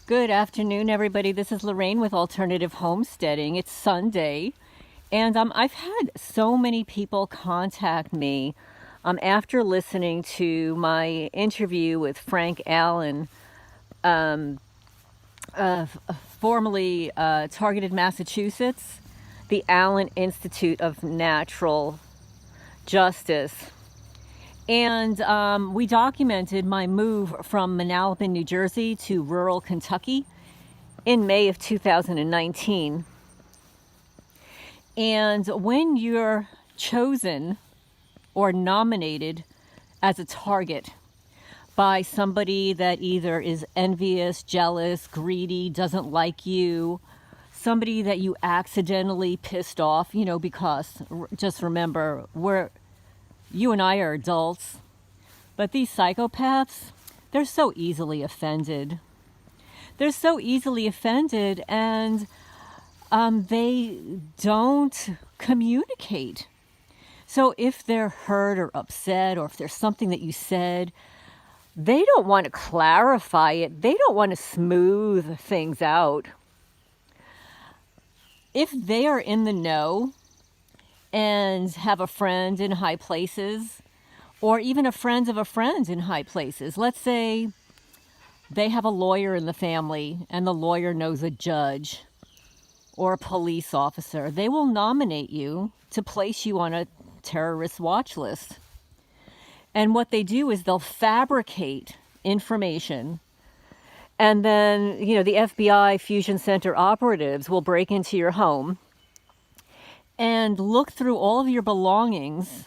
Good afternoon, everybody. This is Lorraine with Alternative Homesteading. It's Sunday, and I've had so many people contact me after listening to my interview with Frank Allen, formerly Targeted Massachusetts, the Allen Institute of Natural Justice. And we documented my move from Manalapan, New Jersey to rural Kentucky in May of 2019. And when you're chosen or nominated as a target by somebody that either is envious, jealous, greedy, doesn't like you, somebody that you accidentally pissed off, because just remember, you and I are adults, but these psychopaths, they're so easily offended. They're so easily offended, and they don't communicate. So if they're hurt or upset, or if there's something that you said, they don't want to clarify it. They don't want to smooth things out. If they are in the know and have a friend in high places, or even a friend of a friend in high places. Let's say they have a lawyer in the family and the lawyer knows a judge or a police officer. They will nominate you to place you on a terrorist watch list. And what they do is they'll fabricate information, and then, the FBI Fusion Center operatives will break into your home and look through all of your belongings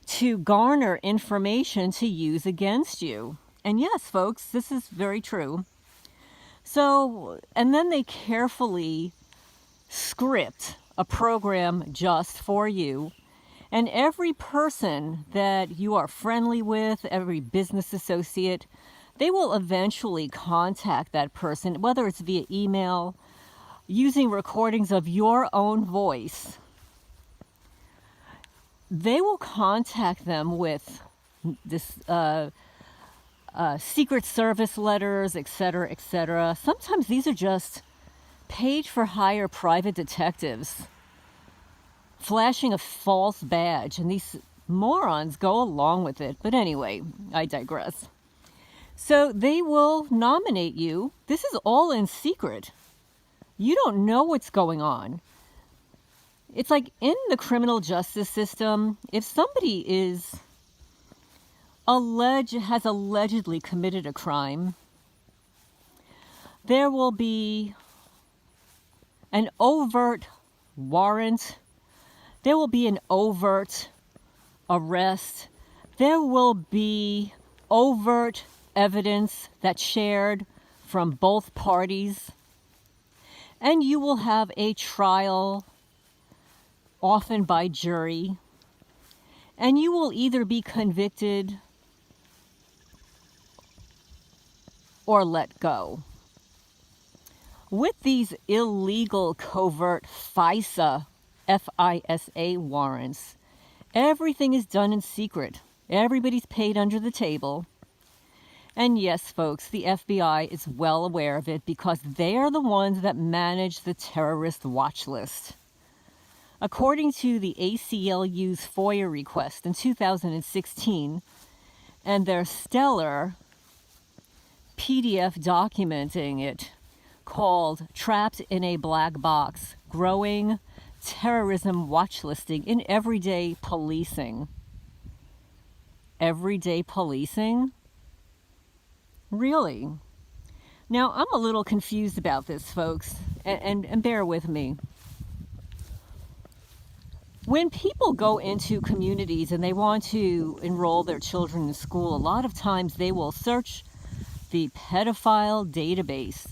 to garner information to use against you. And yes, folks, this is very true. So, and then they carefully script a program just for you. And every person that you are friendly with, every business associate, they will eventually contact that person, whether it's via email, using recordings of your own voice. They will contact them with this Secret Service letters, etc., etc. Sometimes these are just paid-for-hire private detectives flashing a false badge, and these morons go along with it. But anyway, I digress. So they will nominate you. This is all in secret. You don't know what's going on. It's like in the criminal justice system, if somebody has allegedly committed a crime, there will be an overt warrant, there will be an overt arrest, there will be overt evidence that's shared from both parties, and you will have a trial, often by jury, and you will either be convicted or let go. With these illegal covert FISA, F-I-S-A warrants, everything is done in secret. Everybody's paid under the table. And yes, folks, the FBI is well aware of it because they are the ones that manage the terrorist watch list. According to the ACLU's FOIA request in 2016 and their stellar PDF documenting it called Trapped in a Black Box, Growing Terrorism Watchlisting in Everyday Policing. Everyday policing? Really? Now, I'm a little confused about this, folks, and bear with me. When people go into communities and they want to enroll their children in school, a lot of times they will search the pedophile database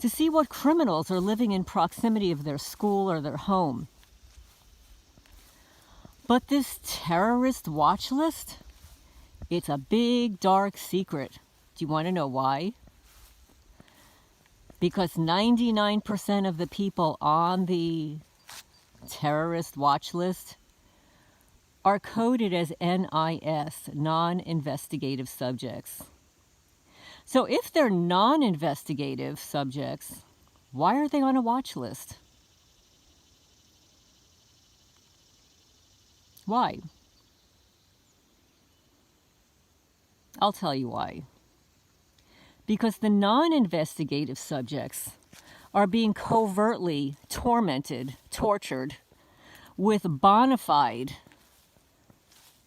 to see what criminals are living in proximity of their school or their home. But this terrorist watch list, it's a big, dark secret. Do you want to know why? Because 99% of the people on the terrorist watch list are coded as NIS, non-investigative subjects. So if they're non-investigative subjects, why are they on a watch list? Why? I'll tell you why. Because the non-investigative subjects are being covertly tormented, tortured with bona fide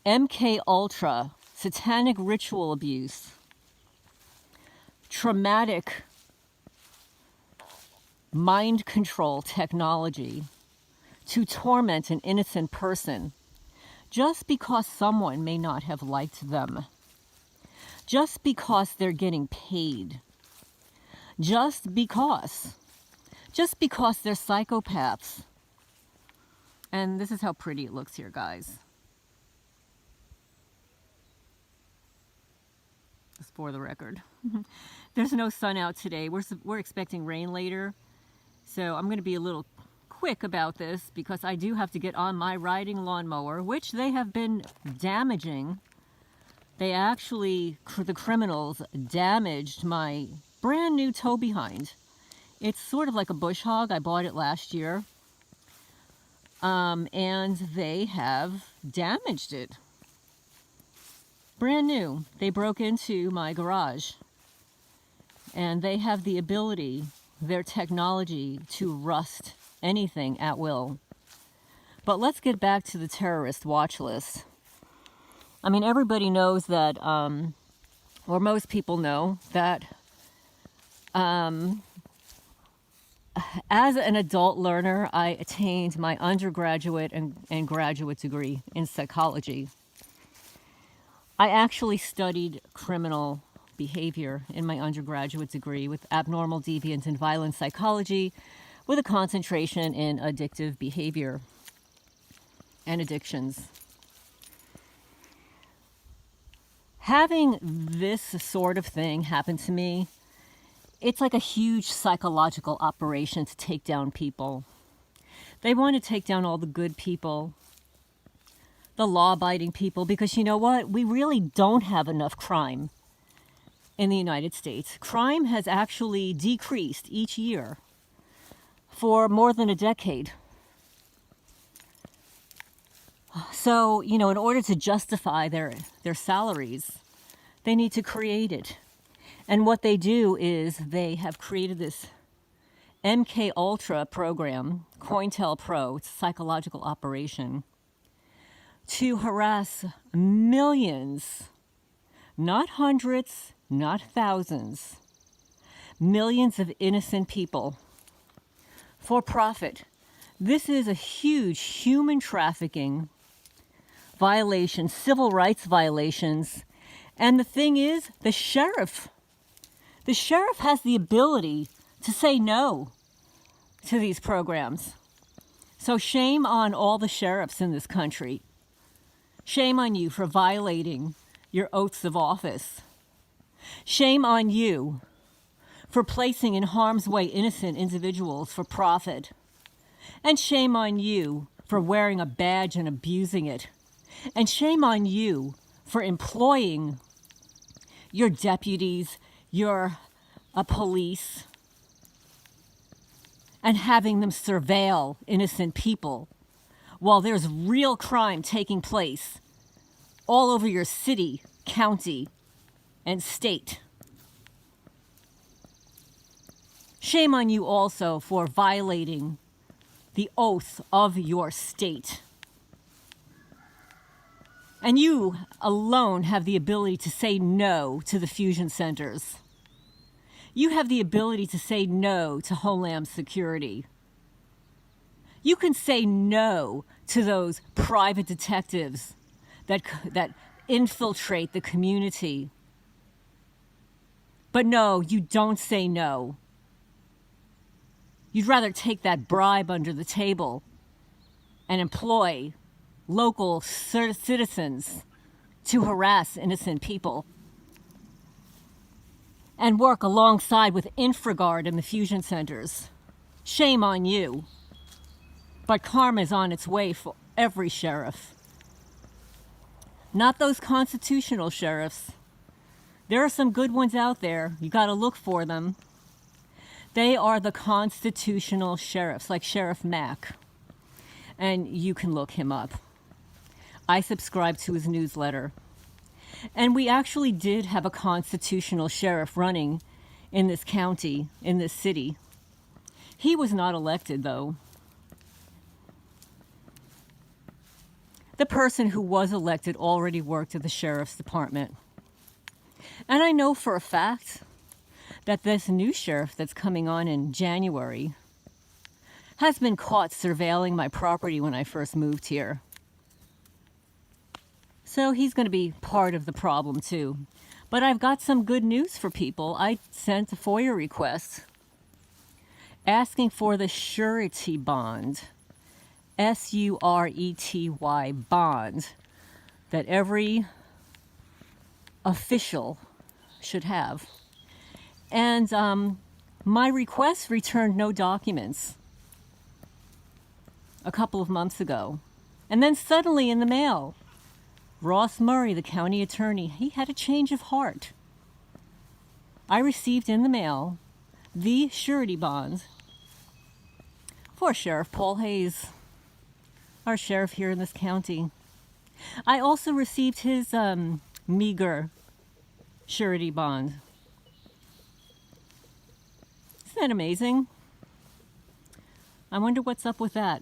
MK Ultra satanic ritual abuse, traumatic mind control technology to torment an innocent person just because someone may not have liked them, just because they're getting paid, just because they're psychopaths. And this is how pretty it looks here, guys. Just for the record. There's no sun out today. We're expecting rain later. So I'm going to be a little quick about this because I do have to get on my riding lawnmower, which they have been damaging. They actually, the criminals, damaged my brand new tow behind. It's sort of like a bush hog. I bought it last year. And they have damaged it. Brand new. They broke into my garage. And they have the ability, their technology, to rust anything at will. But let's get back to the terrorist watch list. I mean, everybody knows that, or most people know that as an adult learner, I attained my undergraduate and graduate degree in psychology. I actually studied criminal behavior in my undergraduate degree with abnormal, deviant, and violent psychology with a concentration in addictive behavior and addictions. Having this sort of thing happen to me, it's like a huge psychological operation to take down people. They want to take down all the good people, the law-abiding people, because you know what? We really don't have enough crime in the United States. Crime has actually decreased each year for more than a decade. So, you know, in order to justify their salaries, they need to create it. And what they do is they have created this MK Ultra program, COINTELPRO, it's a psychological operation, to harass millions, not hundreds, not thousands, millions of innocent people for profit. This is a huge human trafficking violation, civil rights violations. And the thing is, the sheriff has the ability to say no to these programs. So shame on all the sheriffs in this country. Shame on you for violating your oaths of office. Shame on you for placing in harm's way innocent individuals for profit. And shame on you for wearing a badge and abusing it. And shame on you for employing your deputies, your police, and having them surveil innocent people while there's real crime taking place all over your city, county, and state. Shame on you also for violating the oath of your state. And you alone have the ability to say no to the fusion centers. You have the ability to say no to Homeland Security. You can say no to those private detectives that infiltrate the community. But no, you don't say no. You'd rather take that bribe under the table and employ local citizens to harass innocent people and work alongside with InfraGard and the fusion centers. Shame on you. But karma's on its way for every sheriff. Not those constitutional sheriffs. There are some good ones out there. You got to look for them. They are the constitutional sheriffs, like Sheriff Mack. And you can look him up. I subscribe to his newsletter. And we actually did have a constitutional sheriff running in this county, in this city. He was not elected, though. The person who was elected already worked at the sheriff's department. And I know for a fact that this new sheriff that's coming on in January has been caught surveilling my property when I first moved here. So he's going to be part of the problem too. But I've got some good news for people. I sent a FOIA request asking for the surety bond, S-U-R-E-T-Y bond, that every official should have. And my request returned no documents a couple of months ago. And then suddenly in the mail, Ross Murray, the county attorney, he had a change of heart. I received in the mail the surety bond for Sheriff Paul Hayes, our sheriff here in this county. I also received his meager surety bond. Isn't that amazing? I wonder what's up with that.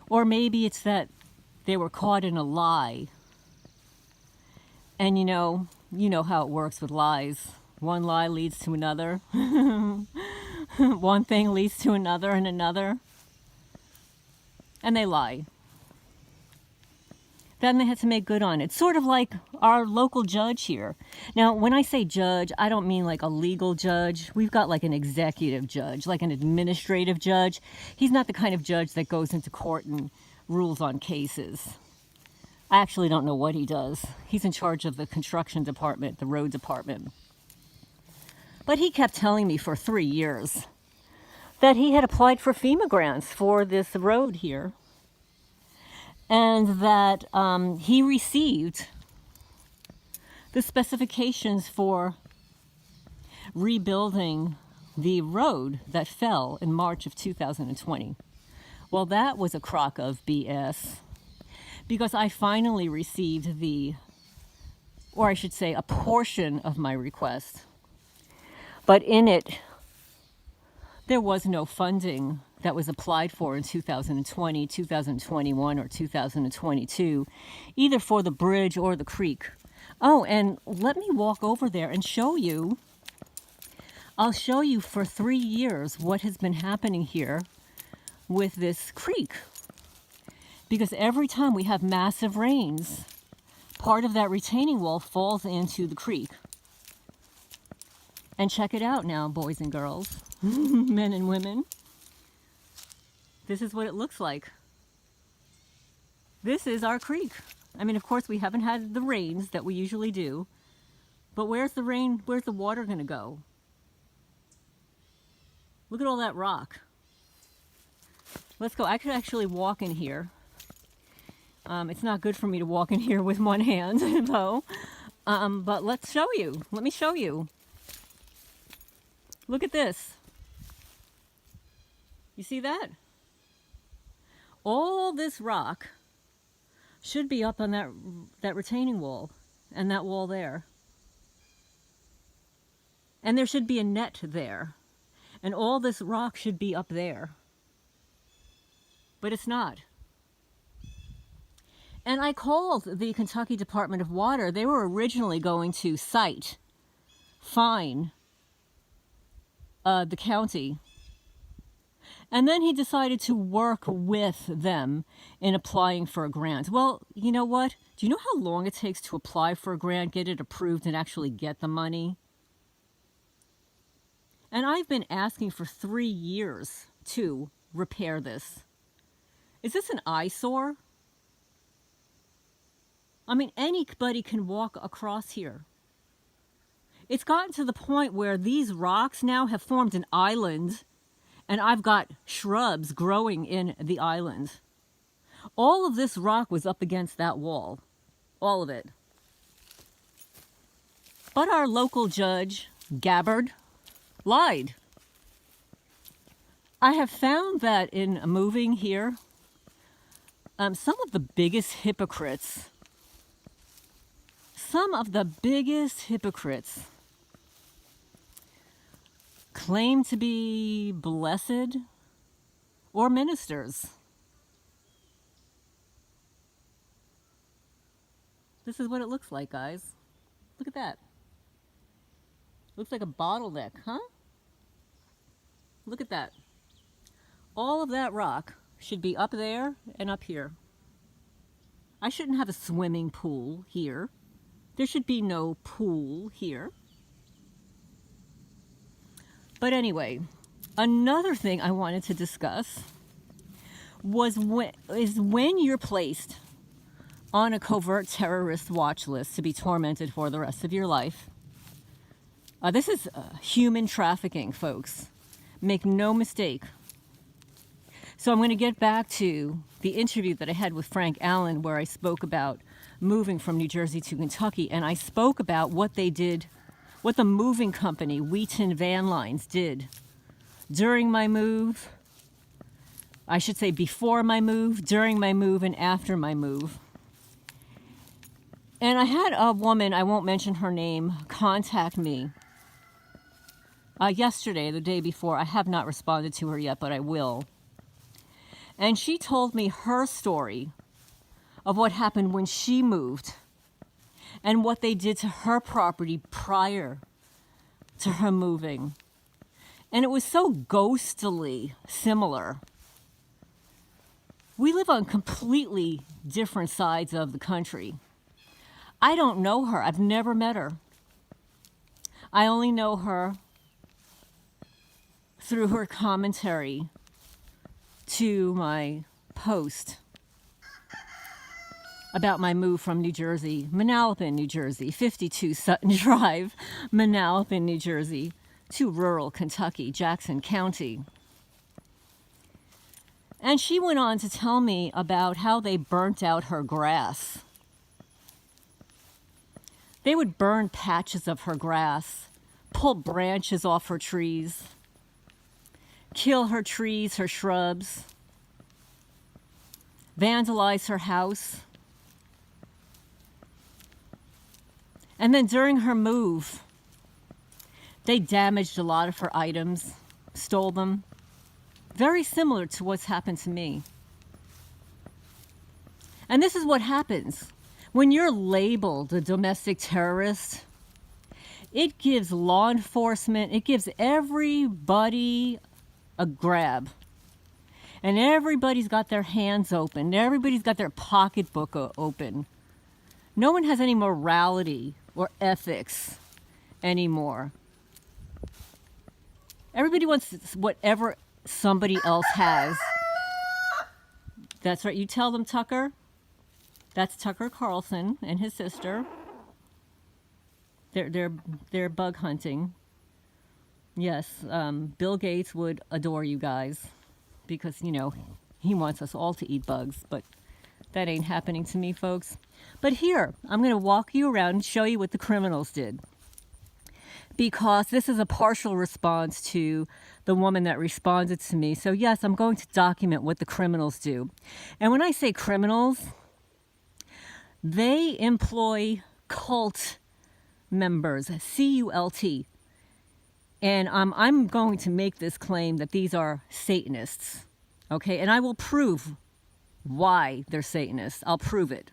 Or maybe it's that they were caught in a lie. And you know how it works with lies. One lie leads to another. One thing leads to another and another. And they lie. Then they had to make good on it. Sort of like our local judge here. Now, when I say judge, I don't mean like a legal judge. We've got like an executive judge, like an administrative judge. He's not the kind of judge that goes into court and rules on cases. I actually don't know what he does. He's in charge of the construction department, the road department. But he kept telling me for 3 years that he had applied for FEMA grants for this road here. And that he received the specifications for rebuilding the road that fell in March of 2020. Well, that was a crock of BS, because I finally received or I should say a portion of my request. But in it, there was no funding that was applied for in 2020, 2021, or 2022, either for the bridge or the creek. Oh, and let me walk over there and show you. I'll show you for 3 years what has been happening here with this creek. Because every time we have massive rains, part of that retaining wall falls into the creek. And check it out now, boys and girls, men and women. This is what it looks like. This is our creek. I mean, of course, we haven't had the rains that we usually do. But where's the rain? Where's the water going to go? Look at all that rock. Let's go. I could actually walk in here. It's not good for me to walk in here with one hand, though. But let's show you. Let me show you. Look at this. You see that? All this rock should be up on that retaining wall and that wall there. And there should be a net there. And all this rock should be up there. But it's not. And I called the Kentucky Department of Water. They were originally going to fine the county. And then he decided to work with them in applying for a grant. Well, you know what? Do you know how long it takes to apply for a grant, get it approved, and actually get the money? And I've been asking for 3 years to repair this. Is this an eyesore? I mean, anybody can walk across here. It's gotten to the point where these rocks now have formed an island, and I've got shrubs growing in the island. All of this rock was up against that wall. All of it. But our local judge, Gabbard, lied. I have found that in moving here, some of the biggest hypocrites claim to be blessed or ministers. This is what it looks like, guys. Look at that. Looks like a bottleneck, huh? Look at that. All of that rock should be up there and up here. I shouldn't have a swimming pool here. There should be no pool here. But anyway, another thing I wanted to discuss was when you're placed on a covert terrorist watch list to be tormented for the rest of your life. This is human trafficking, folks. Make no mistake. So I'm going to get back to the interview that I had with Frank Allen, where I spoke about moving from New Jersey to Kentucky, and I spoke about what they did, what the moving company, Wheaton Van Lines, did during my move. I should say before my move, during my move, and after my move. And I had a woman, I won't mention her name, contact me yesterday, the day before. I have not responded to her yet, but I will. And she told me her story of what happened when she moved and what they did to her property prior to her moving. And it was so ghostly similar. We live on completely different sides of the country. I don't know her. I've never met her. I only know her through her commentary to my post about my move from New Jersey, Manalapan, New Jersey, 52 Sutton Drive, Manalapan, New Jersey, to rural Kentucky, Jackson County. And she went on to tell me about how they burnt out her grass. They would burn patches of her grass, pull branches off her trees, kill her trees, her shrubs, vandalize her house. And then during her move, they damaged a lot of her items, stole them. Very similar to what's happened to me. And this is what happens. When you're labeled a domestic terrorist, it gives law enforcement, it gives everybody a grab. And everybody's got their hands open. Everybody's got their pocketbook open. No one has any morality or ethics anymore. Everybody wants whatever somebody else has. That's right. You tell them, Tucker. That's Tucker Carlson and his sister. They're bug hunting. Yes, Bill Gates would adore you guys because, you know, he wants us all to eat bugs, but that ain't happening to me, folks. But here, I'm going to walk you around and show you what the criminals did, because this is a partial response to the woman that responded to me. So yes, I'm going to document what the criminals do. And when I say criminals, they employ cult members, C-U-L-T. And I'm going to make this claim that these are Satanists, okay? And I will prove why they're Satanists. I'll prove it.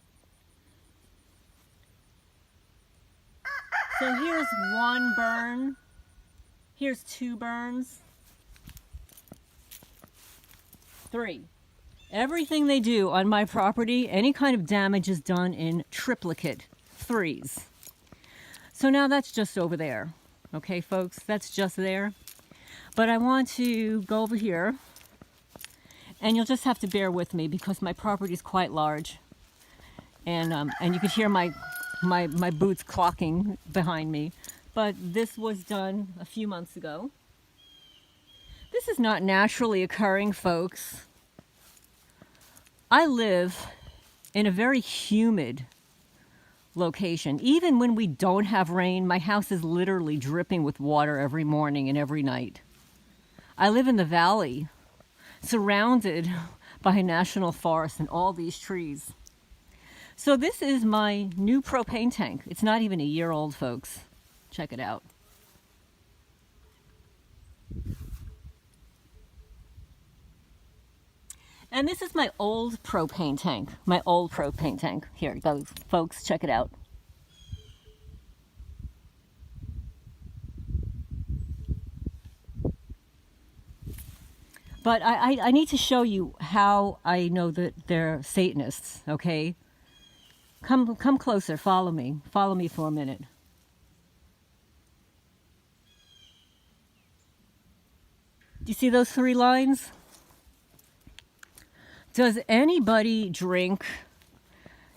So here's one burn. Here's two burns. 3. Everything they do on my property, any kind of damage is done in triplicate 3s. So now that's just over there. Okay, folks, that's just there. But I want to go over here, and you'll just have to bear with me because my property is quite large. And you could hear my boots clocking behind me. But this was done a few months ago. This is not naturally occurring, folks. I live in a very humid location. Even when we don't have rain, my house is literally dripping with water every morning and every night. I live in the valley, surrounded by a national forest and all these trees. So this is my new propane tank. It's not even a year old, folks. Check it out. And this is my old propane tank. My old propane tank. Here it goes, folks. Check it out. But I need to show you how I know that they're Satanists, okay? Come closer. Follow me. Follow me for a minute. Do you see those 3 lines? Does anybody drink?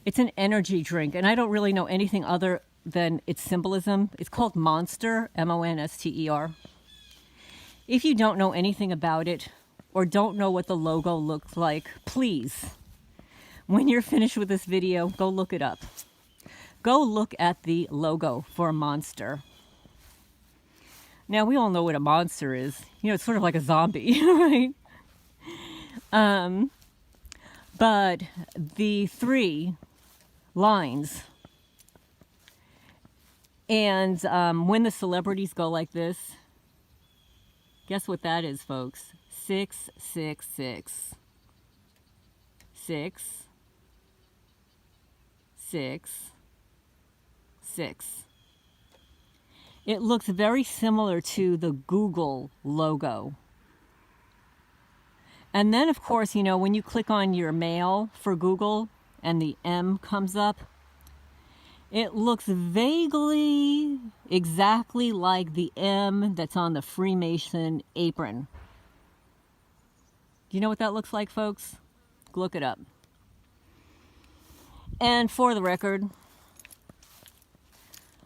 It's an energy drink, and I don't really know anything other than its symbolism. It's called Monster, M-O-N-S-T-E-R. If you don't know anything about it or don't know what the logo looks like, please, when you're finished with this video, go look it up. Go look at the logo for Monster. Now, we all know what a monster is. You know, it's sort of like a zombie, right? But the 3 lines, and when the celebrities go like this, guess what that is, folks? 666. 6, 6, 6. It looks very similar to the Google logo. And then, of course, you know, when you click on your mail for Google and the M comes up, it looks vaguely exactly like the M that's on the Freemason apron. Do you know what that looks like, folks? Look it up. And for the record,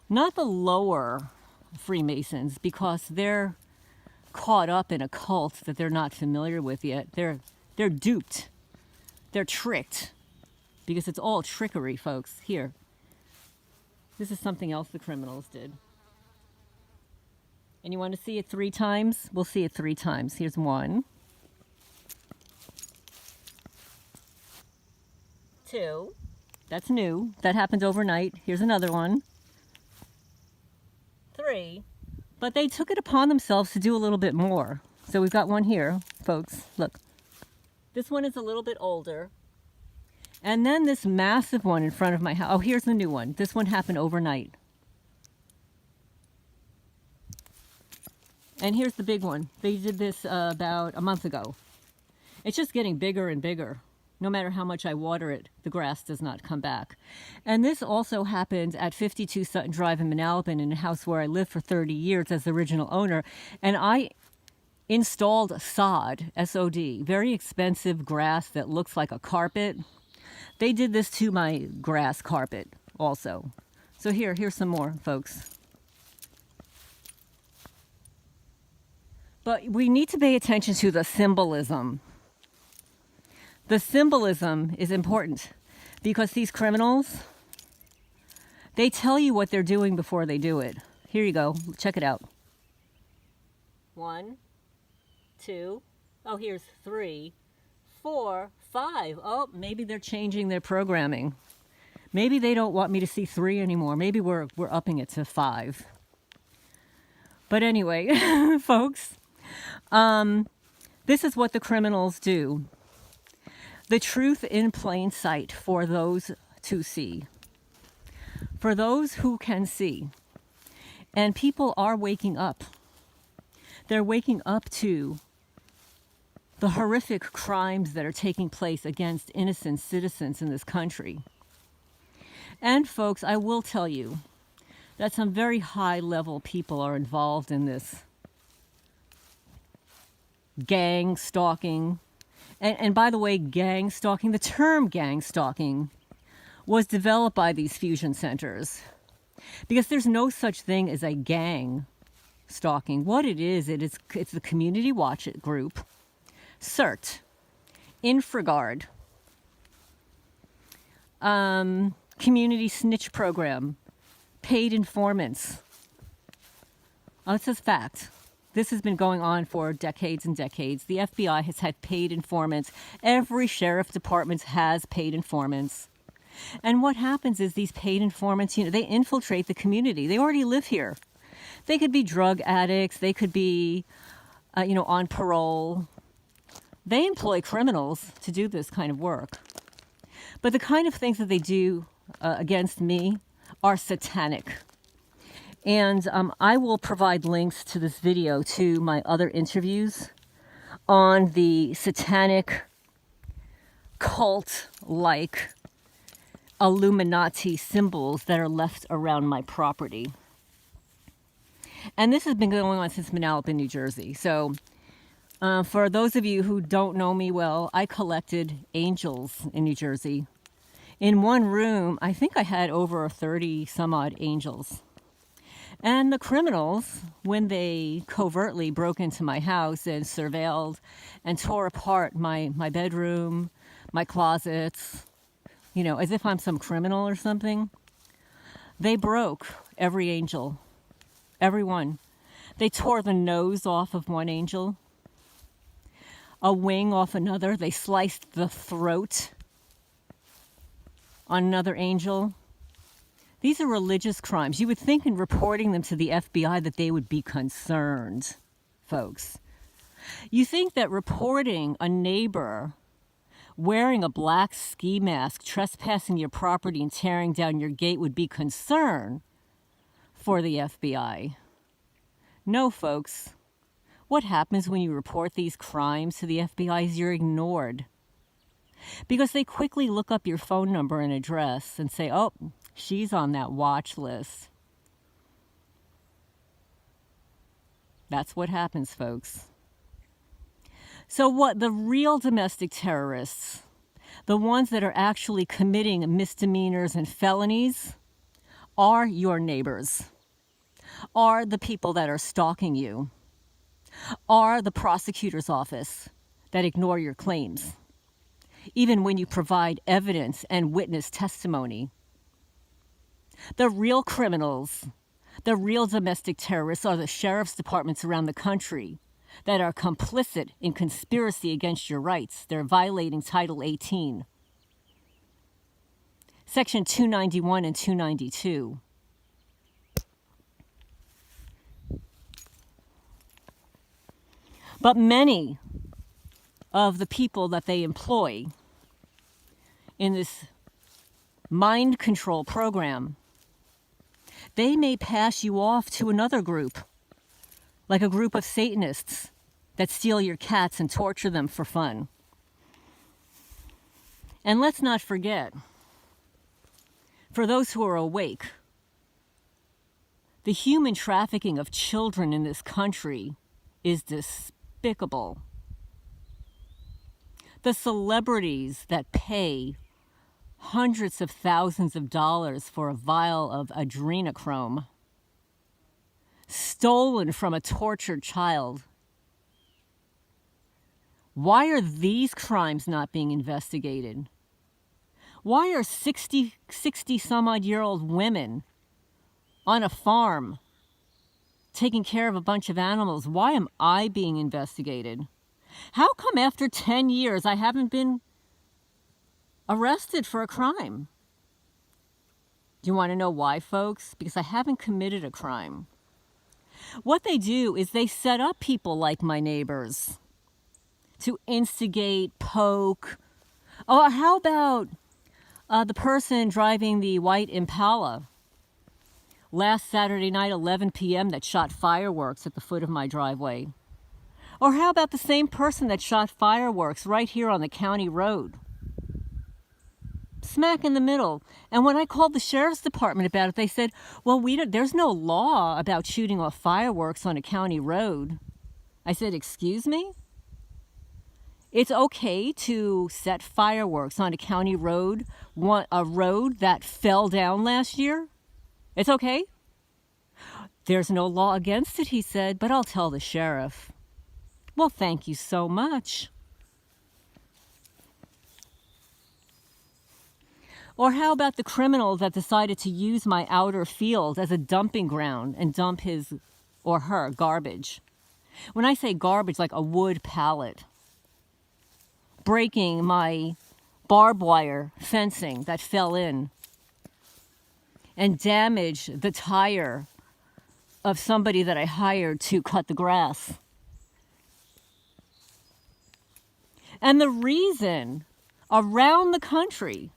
not the lower Freemasons, because they're caught up in a cult that they're not familiar with yet. They're duped. They're tricked. Because it's all trickery, folks. Here. This is something else the criminals did. And you want to see it 3 times? We'll see it 3 times. Here's 1. 2. That's new. That happened overnight. Here's another one. 3. But they took it upon themselves to do a little bit more. So we've got one here, folks. Look. This one is a little bit older. And then this massive one in front of my house. Oh, here's the new one. This one happened overnight. And here's the big one. They did this about a month ago. It's just getting bigger and bigger. No matter how much I water it, the grass does not come back. And this also happened at 52 Sutton Drive in Manalapan, in a house where I lived for 30 years as the original owner. And I installed sod, S-O-D, very expensive grass that looks like a carpet. They did this to my grass carpet also. So here's some more, folks. But we need to pay attention to the symbolism. The symbolism is important because these criminals, they tell you what they're doing before they do it. Here you go. Check it out. 1, 2. Oh, here's 3, 4, 5. Oh, maybe they're changing their programming. Maybe they don't want me to see 3 anymore. Maybe we're upping it to 5. But anyway, folks, this is what the criminals do. The truth in plain sight for those to see. For those who can see. And people are waking up. They're waking up to the horrific crimes that are taking place against innocent citizens in this country. And folks, I will tell you that some very high-level people are involved in this gang stalking. And by the way, gang stalking, the term gang stalking was developed by these fusion centers because there's no such thing as a gang stalking. What it is, it's the Community Watch It group, CERT, Infraguard, community snitch program, paid informants. Oh, it says fact. This has been going on for decades and decades. The FBI has had paid informants. Every sheriff department has paid informants. And what happens is these paid informants, they infiltrate the community. They already live here. They could be drug addicts. They could be, on parole. They employ criminals to do this kind of work. But the kind of things that they do against me are satanic. And I will provide links to this video to my other interviews on the satanic cult-like Illuminati symbols that are left around my property. And this has been going on since Manalapan, New Jersey. So for those of you who don't know me well, I collected angels in New Jersey. In one room, I think I had over 30 some odd angels. And the criminals, when they covertly broke into my house and surveilled and tore apart my bedroom, my closets, as if I'm some criminal or something, they broke every angel, every one. They tore the nose off of one angel, a wing off another. They sliced the throat on another angel. These are religious crimes. You would think in reporting them to the FBI that they would be concerned, folks. You think that reporting a neighbor wearing a black ski mask, trespassing your property and tearing down your gate would be concern for the FBI. No, folks. What happens when you report these crimes to the FBI is you're ignored. Because they quickly look up your phone number and address and say, oh, she's on that watch list. That's what happens, folks. So what the real domestic terrorists, the ones that are actually committing misdemeanors and felonies, are your neighbors, are the people that are stalking you, are the prosecutor's office that ignore your claims, even when you provide evidence and witness testimony. The real criminals, the real domestic terrorists are the sheriff's departments around the country that are complicit in conspiracy against your rights. They're violating Title 18, Section 291 and 292. But many of the people that they employ in this mind control program, they may pass you off to another group, like a group of Satanists that steal your cats and torture them for fun. And let's not forget, for those who are awake, the human trafficking of children in this country is despicable. The celebrities that pay hundreds of thousands of dollars for a vial of adrenochrome stolen from a tortured child. Why are these crimes not being investigated? Why are 60 some odd year old women on a farm taking care of a bunch of animals? Why am I being investigated? How come after 10 years I haven't been arrested for a crime? Do you want to know why, folks? Because I haven't committed a crime. What they do is they set up people like my neighbors to instigate, poke. Oh, how about the person driving the white Impala last Saturday night, 11 p.m., that shot fireworks at the foot of my driveway? Or how about the same person that shot fireworks right here on the county road? Smack in the middle. And when I called the sheriff's department about it, they said, well, there's no law about shooting off fireworks on a county road. I said, excuse me? It's okay to set fireworks on a county road, a road that fell down last year? It's okay? There's no law against it, he said, but I'll tell the sheriff. Well, thank you so much. Or how about the criminal that decided to use my outer field as a dumping ground and dump his or her garbage? When I say garbage, like a wood pallet, breaking my barbed wire fencing that fell in and damaged the tire of somebody that I hired to cut the grass. And the reason around the country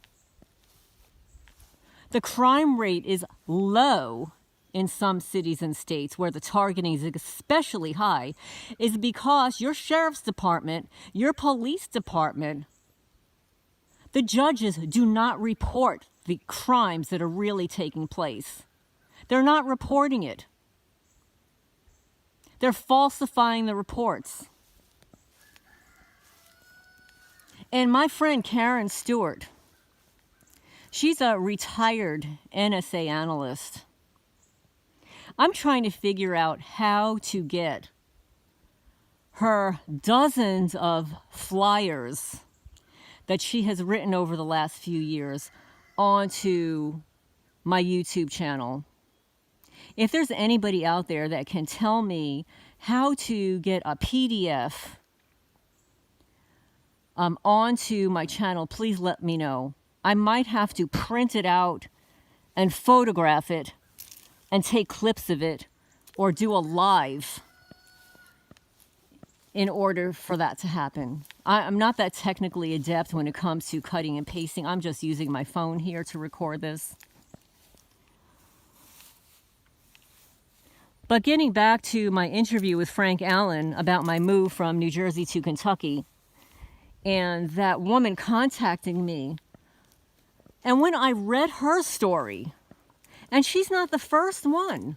the crime rate is low in some cities and states where the targeting is especially high is because your sheriff's department, your police department, the judges do not report the crimes that are really taking place. They're not reporting it. They're falsifying the reports. And my friend Karen Stewart, she's a retired NSA analyst. I'm trying to figure out how to get her dozens of flyers that she has written over the last few years onto my YouTube channel. If there's anybody out there that can tell me how to get a PDF onto my channel, please let me know. I might have to print it out and photograph it and take clips of it or do a live in order for that to happen. I'm not that technically adept when it comes to cutting and pasting. I'm just using my phone here to record this. But getting back to my interview with Frank Allen about my move from New Jersey to Kentucky and that woman contacting me, and when I read her story, and she's not the first one.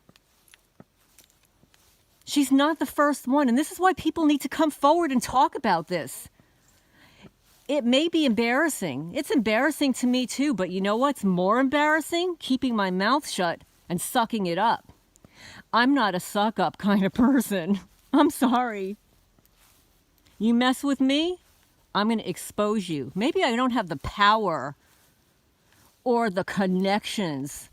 She's not the first one. And this is why people need to come forward and talk about this. It may be embarrassing. It's embarrassing to me too, but you know what's more embarrassing? Keeping my mouth shut and sucking it up. I'm not a suck up kind of person. I'm sorry. You mess with me, I'm going to expose you. Maybe I don't have the power or the connections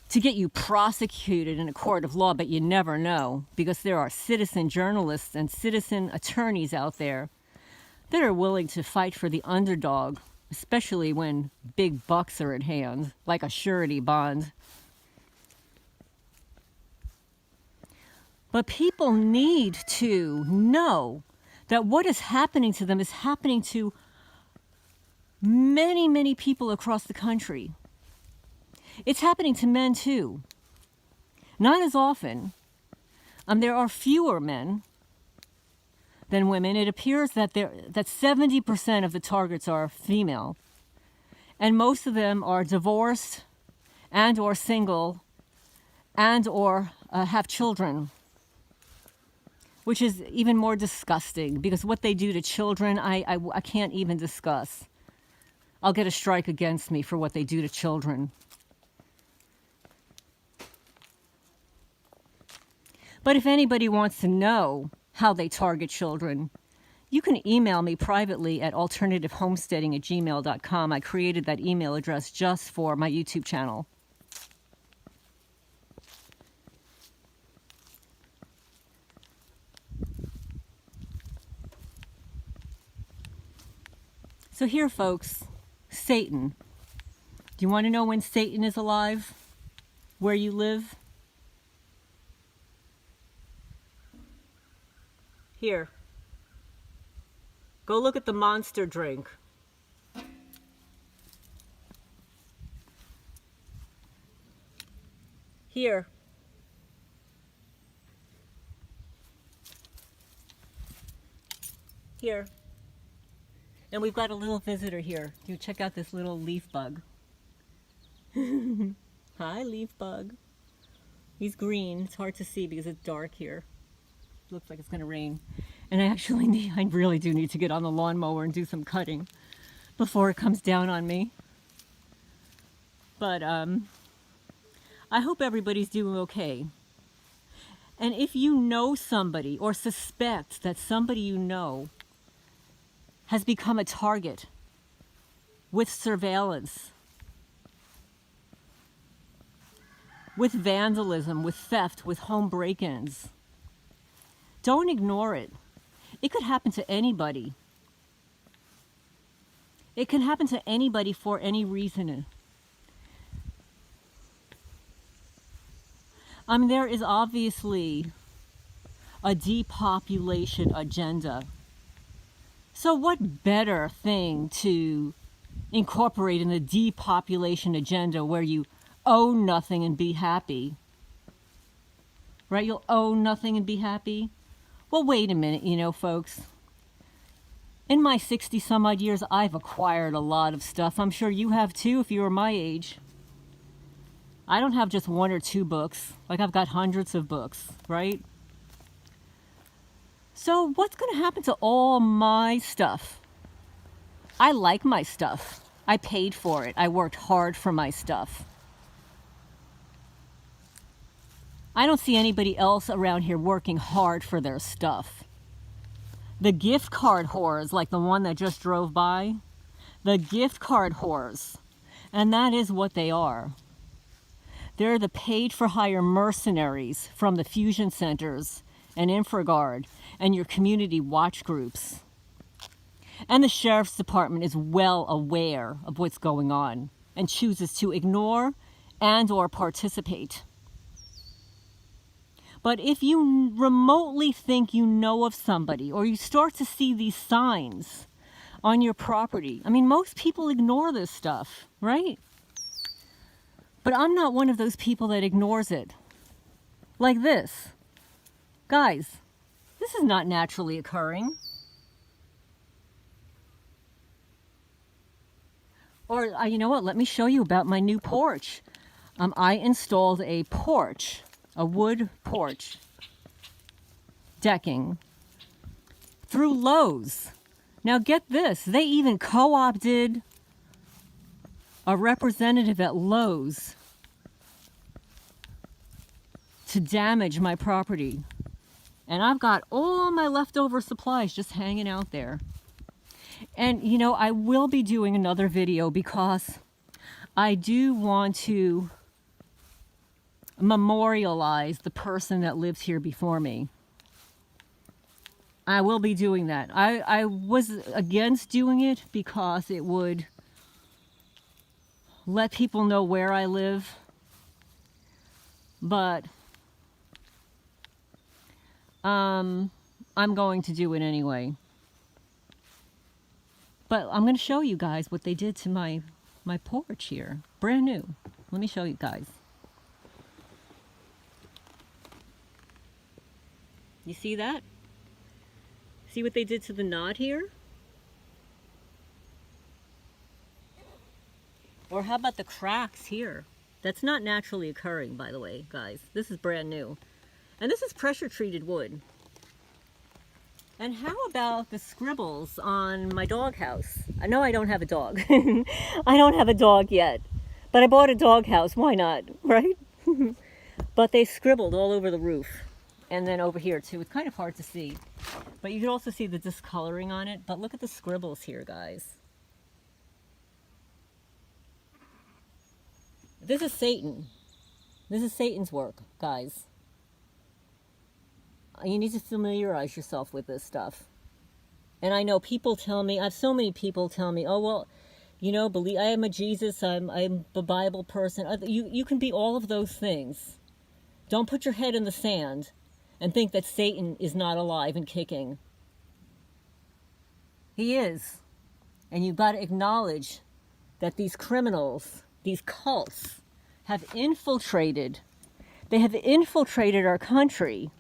to get you prosecuted in a court of law, but you never know, because there are citizen journalists and citizen attorneys out there that are willing to fight for the underdog, especially when big bucks are at hand, like a surety bond. But people need to know that what is happening to them is happening to many, many people across the country. It's happening to men too. Not as often. There are fewer men than women. It appears that 70% of the targets are female. And most of them are divorced and or single and or have children. Which is even more disgusting, because what they do to children, I can't even discuss. I'll get a strike against me for what they do to children. But if anybody wants to know how they target children, you can email me privately at alternativehomesteading@gmail.com. I created that email address just for my YouTube channel. So here, folks, Satan. Do you want to know when Satan is alive? Where you live? Here. Go look at the Monster drink. Here. Here. And we've got a little visitor here. You check out this little leaf bug. Hi, leaf bug. He's green. It's hard to see because it's dark here. Looks like it's going to rain. And I really do need to get on the lawnmower and do some cutting before it comes down on me. But I hope everybody's doing okay. And if you know somebody or suspect that somebody you know has become a target with surveillance, with vandalism, with theft, with home break-ins. Don't ignore it. It could happen to anybody. It can happen to anybody for any reason. I mean, there is obviously a depopulation agenda. So what better thing to incorporate in the depopulation agenda where you own nothing and be happy? Right? You'll own nothing and be happy? Well, wait a minute, you know, folks. In my 60 some odd years, I've acquired a lot of stuff. I'm sure you have too if you were my age. I don't have just 1 or 2 books. Like, I've got hundreds of books, right? So what's going to happen to all my stuff? I like my stuff. I paid for it. I worked hard for my stuff. I don't see anybody else around here working hard for their stuff. The gift card whores, like the one that just drove by, the gift card whores, and that is what they are. They're the paid-for-hire mercenaries from the fusion centers and InfraGard and your community watch groups. And the sheriff's department is well aware of what's going on and chooses to ignore and or participate. But if you remotely think you know of somebody, or you start to see these signs on your property, I mean, most people ignore this stuff, right? But I'm not one of those people that ignores it. Like this. Guys, this is not naturally occurring. Or, you know what, let me show you about my new porch. I installed a porch, a wood porch decking through Lowe's. Now get this, they even co-opted a representative at Lowe's to damage my property. And I've got all my leftover supplies just hanging out there. And you know, I will be doing another video because I do want to memorialize the person that lives here before me. I will be doing that. I was against doing it because it would let people know where I live. But I'm going to do it anyway. But I'm going to show you guys what they did to my porch here. Brand new. Let me show you guys. You see that? See what they did to the knot here? Or how about the cracks here? That's not naturally occurring, by the way, guys. This is brand new. And this is pressure treated wood. And how about the scribbles on my doghouse? I know I don't have a dog. I don't have a dog yet. But I bought a doghouse. Why not? Right? But they scribbled all over the roof. And then over here too. It's kind of hard to see. But you can also see the discoloring on it. But look at the scribbles here, guys. This is Satan. This is Satan's work, guys. You need to familiarize yourself with this stuff. And I know people tell me, I have so many people tell me, oh, well, you know, believe I am a Jesus, I'm a Bible person. You can be all of those things. Don't put your head in the sand and think that Satan is not alive and kicking. He is. And you've got to acknowledge that these criminals, these cults, have infiltrated. They have infiltrated our country.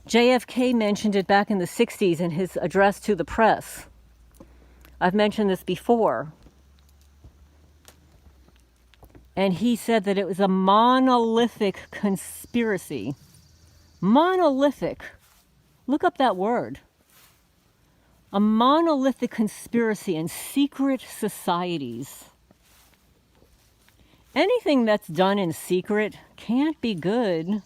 JFK mentioned it back in the 60s in his address to the press. I've mentioned this before. And he said that it was a monolithic conspiracy. Monolithic. Look up that word. A monolithic conspiracy and secret societies. Anything that's done in secret can't be good.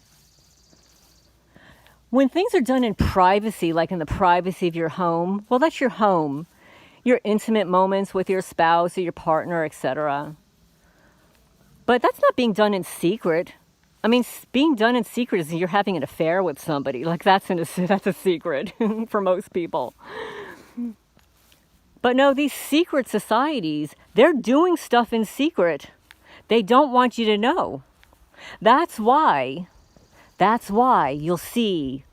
When things are done in privacy, like in the privacy of your home, well, that's your home. your intimate moments with your spouse or your partner, etc. But that's not being done in secret. I mean, being done in secret is you're having an affair with somebody. Like that's a secret for most people. But no, these secret societies, they're doing stuff in secret. They don't want you to know. That's why you'll see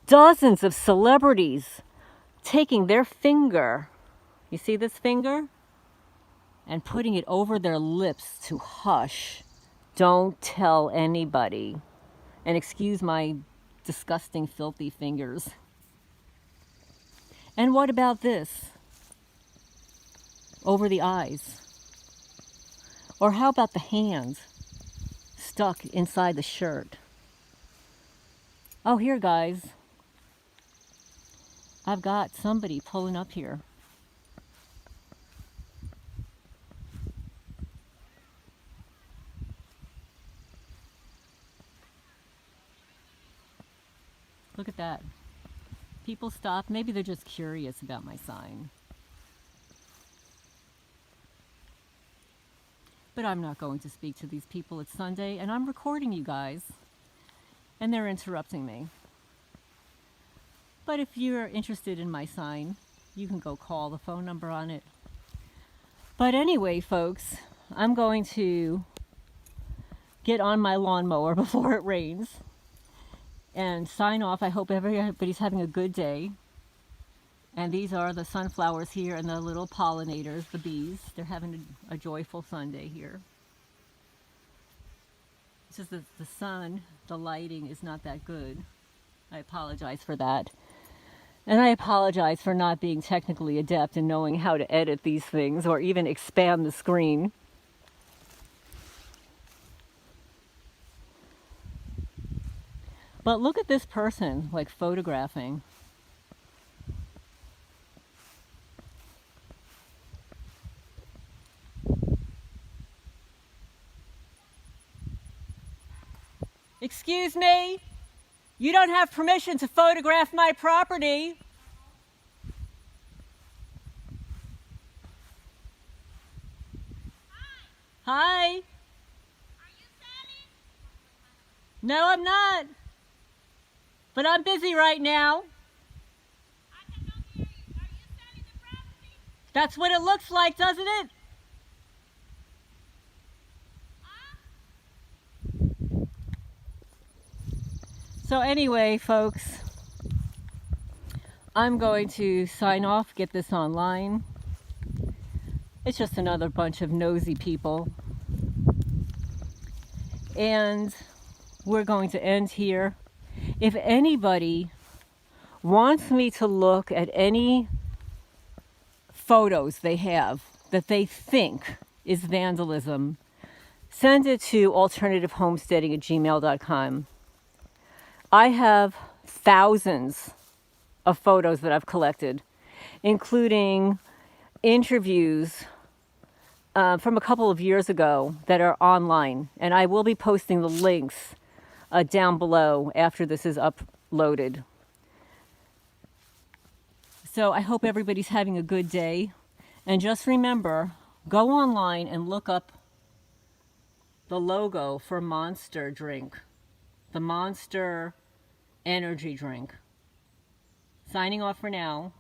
dozens of celebrities taking their finger, you see this finger? And putting it over their lips to hush. Don't tell anybody. And excuse my disgusting, filthy fingers. And what about this? Over the eyes. Or how about the hands stuck inside the shirt? Oh, here, guys. I've got somebody pulling up here. Look at that. People stop. Maybe they're just curious about my sign. But I'm not going to speak to these people. It's Sunday, and I'm recording you guys. And they're interrupting me. But if you're interested in my sign, you can go call the phone number on it. But anyway, folks, I'm going to get on my lawnmower before it rains and sign off. I hope everybody's having a good day. And these are the sunflowers here and the little pollinators, the bees. They're having a joyful Sunday here. It's just that the sun, the lighting is not that good. I apologize for that. And I apologize for not being technically adept in knowing how to edit these things or even expand the screen. But look at this person, like, photographing. Excuse me? You don't have permission to photograph my property. Hi. Are you selling? No, I'm not. But I'm busy right now. I cannot hear you. Are you selling the property? That's what it looks like, doesn't it? So anyway, folks, I'm going to sign off, get this online. It's just another bunch of nosy people. And we're going to end here. If anybody wants me to look at any photos they have that they think is vandalism, send it to alternativehomesteading@gmail.com. I have thousands of photos that I've collected, including interviews from a couple of years ago that are online. And I will be posting the links down below after this is uploaded. So I hope everybody's having a good day. And just remember, go online and look up the logo for Monster drink. The Monster energy drink. Signing off for now.